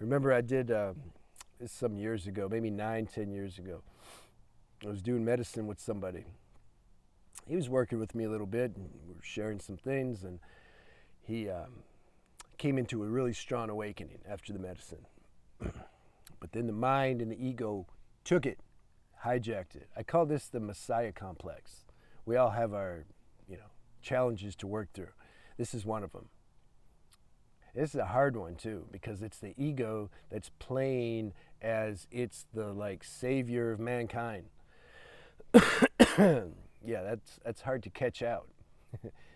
Remember, I did this some years ago, maybe 9, 10 years ago. I was doing medicine with somebody. He was working with me a little bit, and we were sharing some things, and he came into a really strong awakening after the medicine. But then the mind and the ego took it, hijacked it. I call this the Messiah complex. We all have our, challenges to work through. This is one of them. This is a hard one too, because it's the ego that's playing as it's the savior of mankind. Yeah, that's hard to catch out,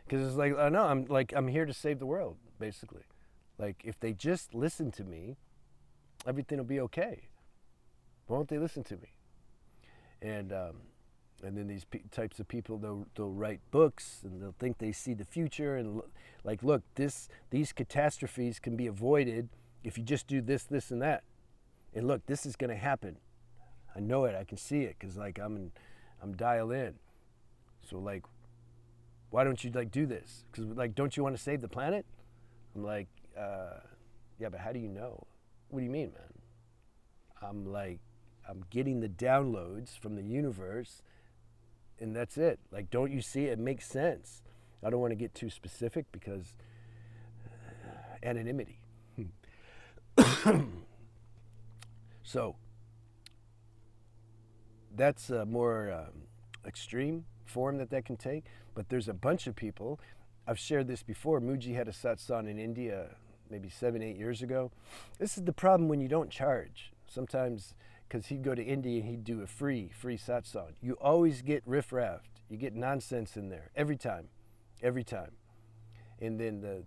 because it's like, oh no, I'm here to save the world, basically. Like, if they just listen to me, everything will be okay. Won't they listen to me? And then these types of people, they'll write books, and they'll think they see the future, and look, these catastrophes can be avoided if you just do this, this, and that. And look, this is going to happen. I know it. I can see it, because I'm dialed in. So why don't you do this? Because don't you want to save the planet? I'm like, yeah, but how do you know? What do you mean, man? I'm getting the downloads from the universe, and that's it. Don't you see it? It makes sense. I don't want to get too specific, because anonymity. So that's a more extreme form that can take. But there's a bunch of people. I've shared this before. Muji had a satsang in India maybe 7, 8 years ago. This is the problem when you don't charge. Sometimes, because he'd go to India and he'd do a free satsang. You always get riffraff. You get nonsense in there every time. And then the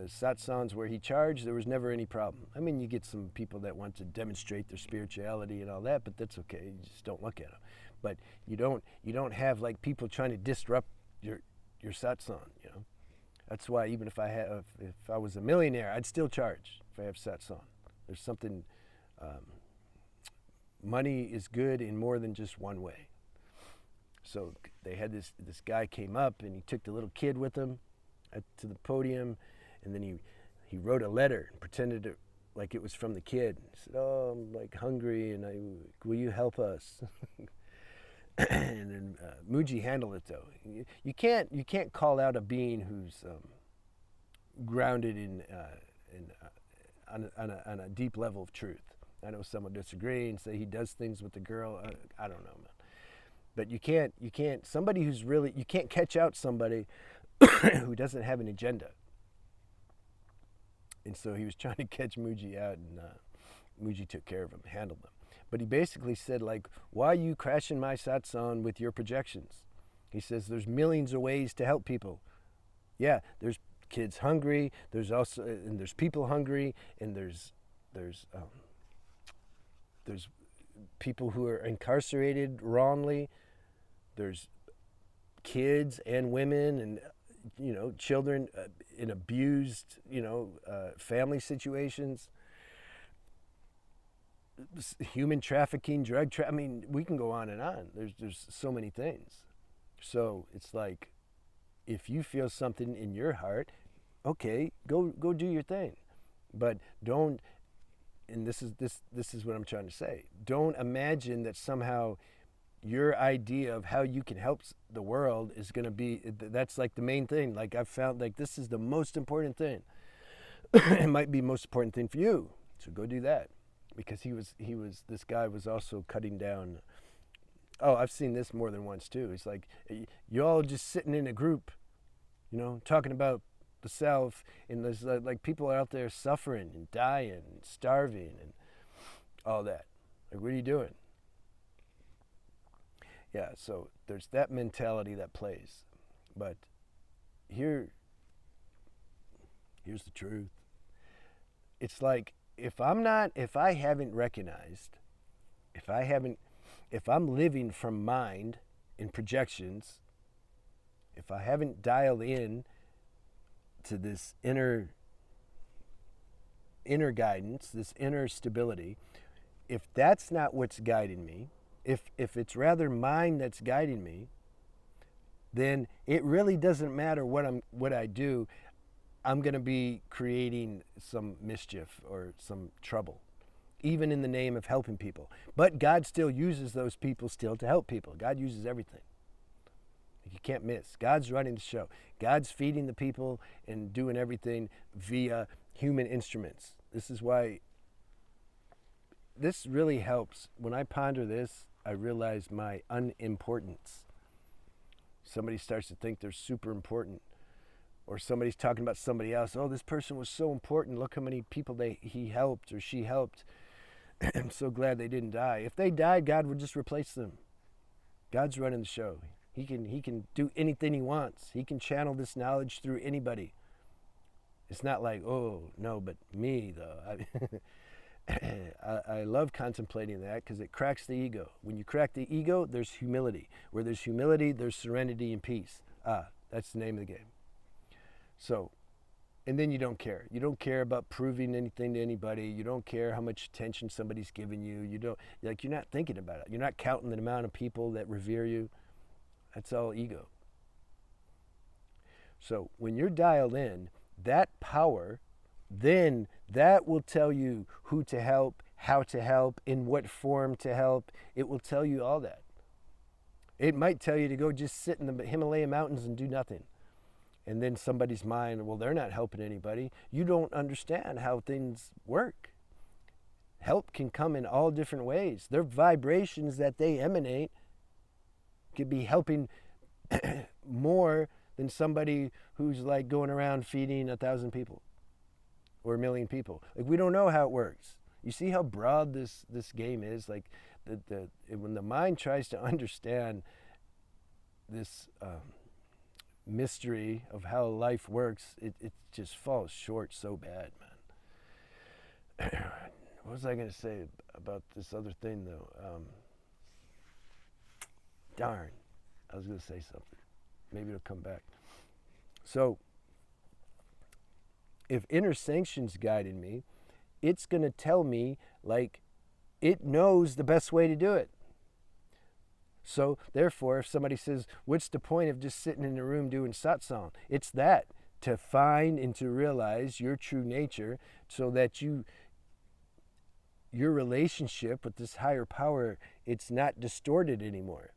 satsangs where he charged, there was never any problem. I mean, you get some people that want to demonstrate their spirituality and all that, but that's okay. You just don't look at them. But you don't have people trying to disrupt your satsang. That's why even if I was a millionaire, I'd still charge if I have satsang. There's something. Money is good in more than just one way. So they had this guy came up, and he took the little kid with him to the podium, and then he wrote a letter and pretended it was from the kid. He said, "Oh, I'm hungry, and will you help us?" And then Muji handled it though. You can't call out a being who's grounded on a deep level of truth. I know some will disagree and say he does things with the girl. I don't know, man. But you can't somebody who's really, you can't catch out somebody who doesn't have an agenda. And so he was trying to catch Muji out, and Muji took care of him, handled him. But he basically said, why are you crashing my satsang with your projections? He says, there's millions of ways to help people. Yeah, there's kids hungry, there's people hungry, and there's people who are incarcerated wrongly. There's kids and women and children in abused family situations. Human trafficking, drug trafficking. I mean, we can go on and on. There's so many things. So it's if you feel something in your heart, okay, go do your thing, but don't. And this is what I'm trying to say. Don't imagine that somehow your idea of how you can help the world is going to be, that's the main thing. I've found this is the most important thing. It might be the most important thing for you. So go do that. Because this guy was also cutting down. Oh, I've seen this more than once too. It's you all just sitting in a group, talking about the self, and there's people are out there suffering and dying and starving and all that. What are you doing? Yeah, so there's that mentality that plays. But here's the truth. It's if I haven't recognized, if I'm living from mind and projections, if I haven't dialed in to this inner guidance, this inner stability, if that's not what's guiding me, if it's rather mind that's guiding me, then it really doesn't matter what I do. I'm going to be creating some mischief or some trouble, even in the name of helping people. But God still uses those people still to help people. God uses everything. You can't miss. God's running the show. God's feeding the people and doing everything via human instruments. This is why this really helps. When I ponder this, I realize my unimportance. Somebody starts to think they're super important, or somebody's talking about somebody else. Oh, this person was so important. Look how many people he helped or she helped. I'm so glad they didn't die. If they died, God would just replace them. God's running the show. He can do anything he wants. He can channel this knowledge through anybody. It's not like, oh, no, but me, though. I love contemplating that because it cracks the ego. When you crack the ego, there's humility. Where there's humility, there's serenity and peace. That's the name of the game. So, and then you don't care. You don't care about proving anything to anybody. You don't care how much attention somebody's giving you. You're not thinking about it. You're not counting the amount of people that revere you. That's all ego. So when you're dialed in, that power, then that will tell you who to help, how to help, in what form to help. It will tell you all that. It might tell you to go just sit in the Himalaya mountains and do nothing. And then somebody's mind, well, they're not helping anybody. You don't understand how things work. Help can come in all different ways. Their vibrations that they emanate could be helping more than somebody who's like going around feeding 1,000 people or 1,000,000 people. Like, we don't know how it works. You see how broad this game is? Like, when the mind tries to understand this mystery of how life works, it just falls short so bad, man. What was I going to say about this other thing, though? Darn, I was going to say something. Maybe it'll come back. So, if inner sanction's guiding me, it's going to tell me, like, it knows the best way to do it. So, therefore, if somebody says, what's the point of just sitting in a room doing satsang? It's that, to find and to realize your true nature so that your relationship with this higher power, it's not distorted anymore.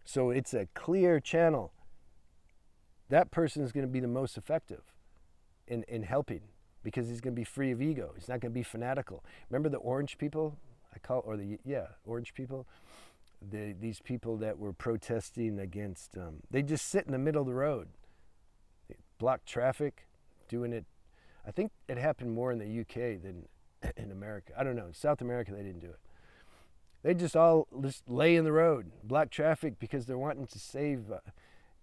So it's a clear channel. That person is going to be the most effective in helping because he's going to be free of ego. He's not going to be fanatical. Remember the orange people? Orange people. These people that were protesting against, they just sit in the middle of the road, they block traffic, doing it. I think it happened more in the UK than in America. I don't know. In South America, they didn't do it. They just all just lay in the road, block traffic because they're wanting to save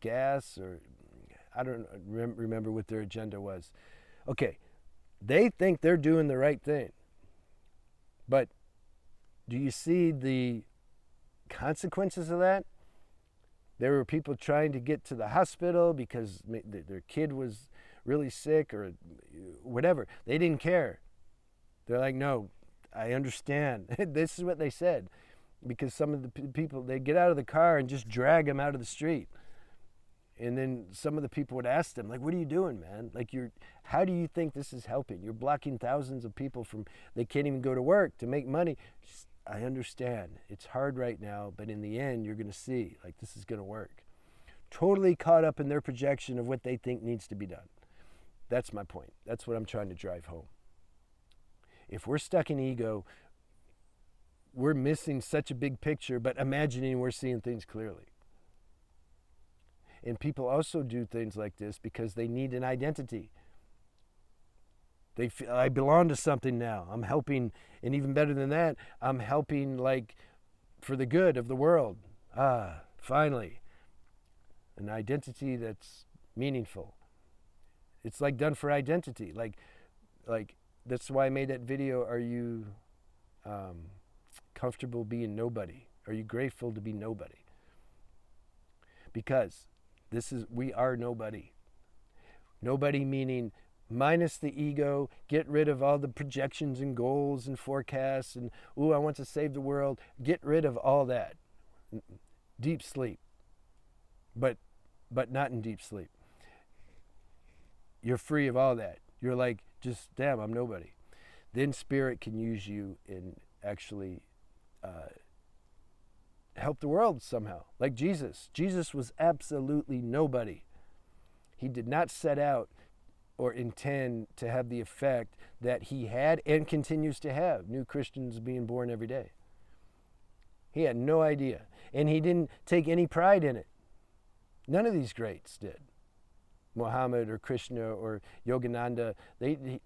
gas, or I don't remember what their agenda was. Okay, they think they're doing the right thing. But do you see the consequences of that? There were people trying to get to the hospital because their kid was really sick or whatever. They didn't care. They're like, no, I understand. This is what they said. Because some of the people, they get out of the car and just drag them out of the street. And then some of the people would ask them, like, what are you doing, man? Like, how do you think this is helping? You're blocking thousands of people they can't even go to work to make money. I understand. It's hard right now, but in the end, you're going to see, like, this is going to work. Totally caught up in their projection of what they think needs to be done. That's my point. That's what I'm trying to drive home. If we're stuck in ego, we're missing such a big picture, but imagining we're seeing things clearly. And people also do things like this because they need an identity. They feel, I belong to something now. I'm helping, and even better than that, I'm helping, like, for the good of the world. Finally. An identity that's meaningful. It's like done for identity. Like that's why I made that video. Are you comfortable being nobody? Are you grateful to be nobody? Because we are nobody. Nobody meaning minus the ego, get rid of all the projections and goals and forecasts and, I want to save the world. Get rid of all that. Deep sleep. But not in deep sleep. you're free of all that. You're like, just, damn, I'm nobody. Then Spirit can use you in actually help the world somehow. Like Jesus. Jesus was absolutely nobody. He did not set out or intend to have the effect that he had and continues to have. New Christians being born every day. He had no idea. And he didn't take any pride in it. None of these greats did. Muhammad or Krishna or Yogananda, they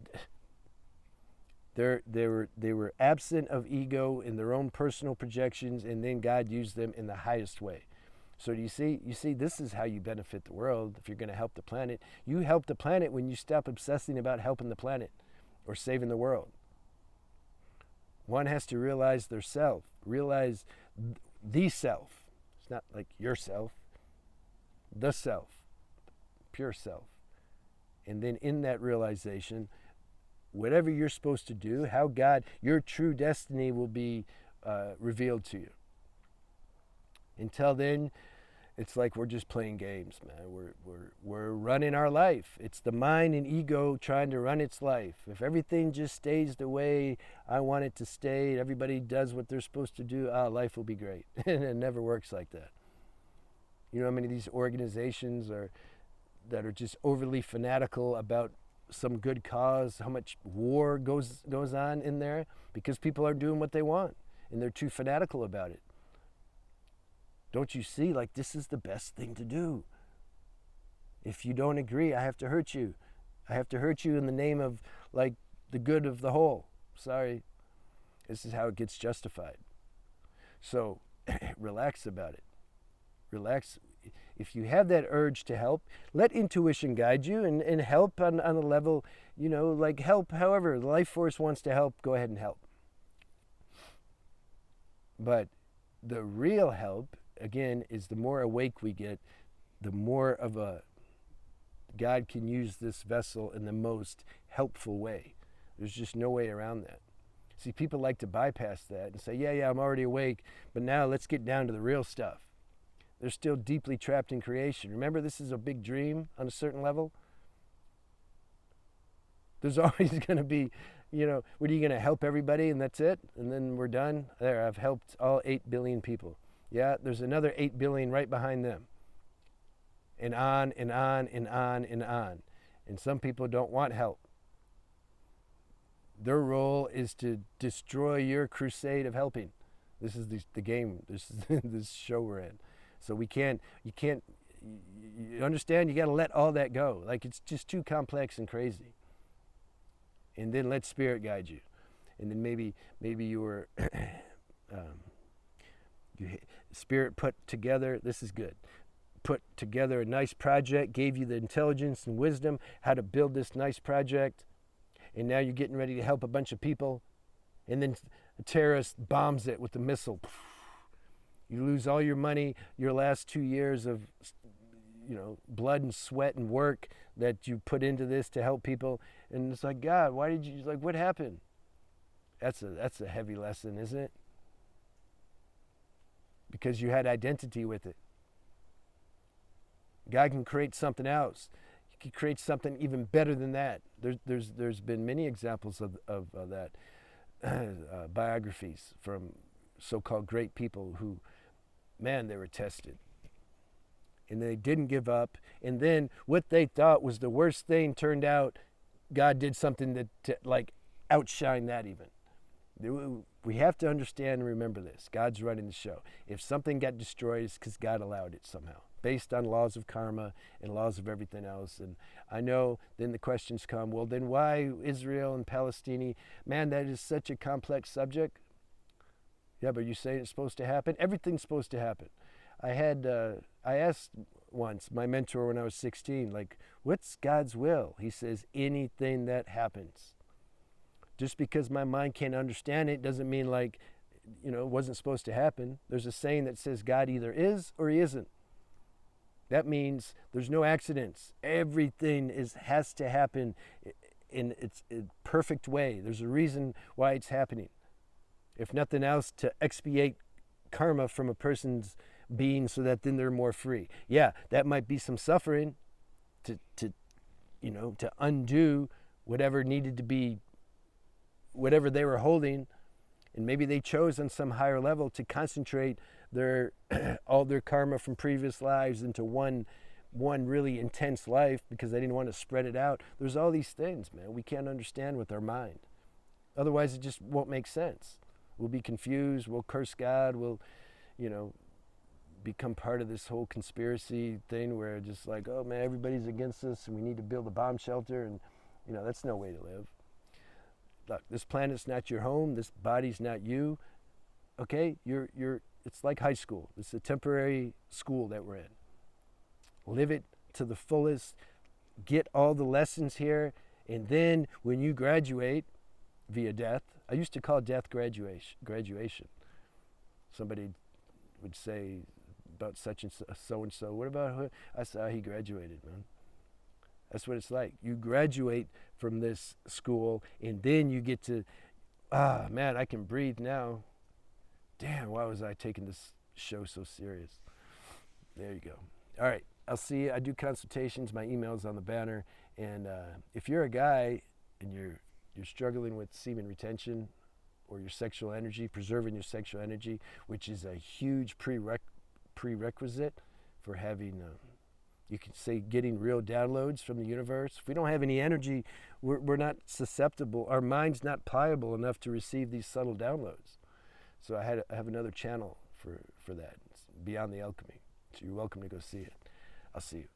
were absent of ego in their own personal projections, and then God used them in the highest way. So do you see, this is how you benefit the world if you're going to help the planet. You help the planet when you stop obsessing about helping the planet or saving the world. One has to realize their self, realize the self. It's not like yourself, the self, pure self. And then in that realization, whatever you're supposed to do, how God, your true destiny will be revealed to you. Until then, it's like we're just playing games, man. We're running our life. It's the mind and ego trying to run its life. If everything just stays the way I want it to stay, everybody does what they're supposed to do, life will be great. And it never works like that. You know how many of these organizations that are just overly fanatical about some good cause, how much war goes on in there because people are doing what they want and they're too fanatical about it. Don't you see, like, this is the best thing to do. If you don't agree, I have to hurt you. I have to hurt you in the name of, like, the good of the whole. Sorry. This is how it gets justified. So relax about it. Relax. If you have that urge to help, let intuition guide you and help on a level, like help however the life force wants to help, go ahead and help. But the real help, again, is the more awake we get, the more of a God can use this vessel in the most helpful way. There's just no way around that. See, people like to bypass that and say, yeah, I'm already awake, but now let's get down to the real stuff. They're still deeply trapped in creation. Remember, this is a big dream on a certain level. There's always going to be, what are you going to help everybody and that's it? And then we're done? There, I've helped all 8 billion people. Yeah, there's another 8 billion right behind them. And on and on and on and on. And some people don't want help. Their role is to destroy your crusade of helping. This is the game, this show we're in. So you understand, you got to let all that go. Like, it's just too complex and crazy. And then let Spirit guide you. And then maybe you were, Spirit put together, this is good, put together a nice project, gave you the intelligence and wisdom how to build this nice project, and now you're getting ready to help a bunch of people, and then a terrorist bombs it with a missile. You lose all your money, your last 2 years of, blood and sweat and work that you put into this to help people, and it's like, God, why did you, what happened? That's a heavy lesson, isn't it? Because you had identity with it. God can create something else. He can create something even better than that. There's been many examples of that, biographies from so-called great people who, man, they were tested. And they didn't give up. And then what they thought was the worst thing turned out, God did something to outshine that even. We have to understand and remember this. God's running the show. If something got destroyed, it's because God allowed it somehow, based on laws of karma and laws of everything else. And I know then the questions come, well, then why Israel and Palestine? Man, that is such a complex subject. Yeah, but you say it's supposed to happen? Everything's supposed to happen. I asked once my mentor when I was 16, what's God's will? He says, anything that happens. Just because my mind can't understand it doesn't mean it wasn't supposed to happen. There's a saying that says God either is or he isn't. That means there's no accidents. Everything has to happen in its perfect way. There's a reason why it's happening. If nothing else, to expiate karma from a person's being so that then they're more free. Yeah, that might be some suffering to to undo whatever needed to be, whatever they were holding. And maybe they chose on some higher level to concentrate their all their karma from previous lives into one really intense life because they didn't want to spread it out. There's all these things, man, we can't understand with our mind. Otherwise, it just won't make sense. We'll be confused. We'll curse God. We'll, become part of this whole conspiracy thing where just like, oh man, everybody's against us and we need to build a bomb shelter. And, that's no way to live. Look, this planet's not your home. This body's not you. Okay? It's like high school. It's a temporary school that we're in. Live it to the fullest. Get all the lessons here. And then when you graduate via death, I used to call death graduation. Somebody would say about such and so, what about her? I said, he graduated, man. That's what it's like. You graduate from this school and then you get to, man, I can breathe now. Damn, why was I taking this show so serious? There you go. All right, I'll see you. I do consultations. My email's on the banner. And if you're a guy and you're struggling with semen retention or your sexual energy, preserving your sexual energy, which is a huge prerequisite for having, you could say, getting real downloads from the universe. If we don't have any energy, we're not susceptible. Our mind's not pliable enough to receive these subtle downloads. So I have another channel for that. It's Beyond the Alchemy. So you're welcome to go see it. I'll see you.